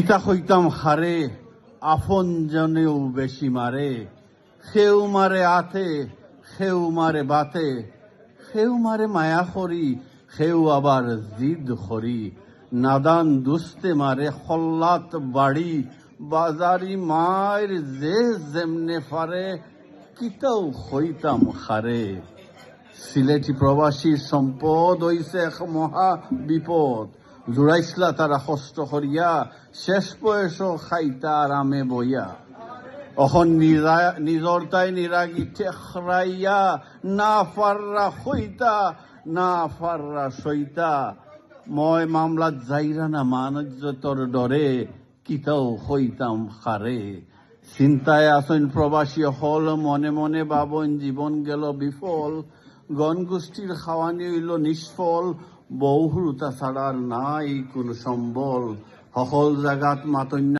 কিতা কইতাম হারে, আপন জনেও বেশি মারে। সেও মারে আতে, সেও মারে বাতে, সেও মারে মায়া করি, সেও আবার জিদ করি। নাদান দুস্তে মারে হল্লাত বাড়ি, বাজারি মায়ের যে যেমনে পারে, কিতাও হইতাম হারে। সিলেটি প্রবাসীর সম্পদ হইছে এক মহা বিপদ। জুড়াইসলা তারা কষ্ট করিয়া, শেষ বয়সও খাইতা আরামে বইয়া। অখন নিজর তাই নিরাগি ঠেখরাইয়া, না ফাররা হইতা, না ফাররা সইতা। মই মামলাত যাইরা না মানজ্জতর ডরে, কিতাও হইতাম হারে। চিন্তায় আসেন প্রবাসী হল, মনে মনে ভাবন জীবন গেল বিফল। গণগোষ্ঠীর খাওয়ানি হইল নিষ্ফল, বহুরুতা ছাড়ার নাই কোনো সম্বল। সকল জাগাত মাতন্য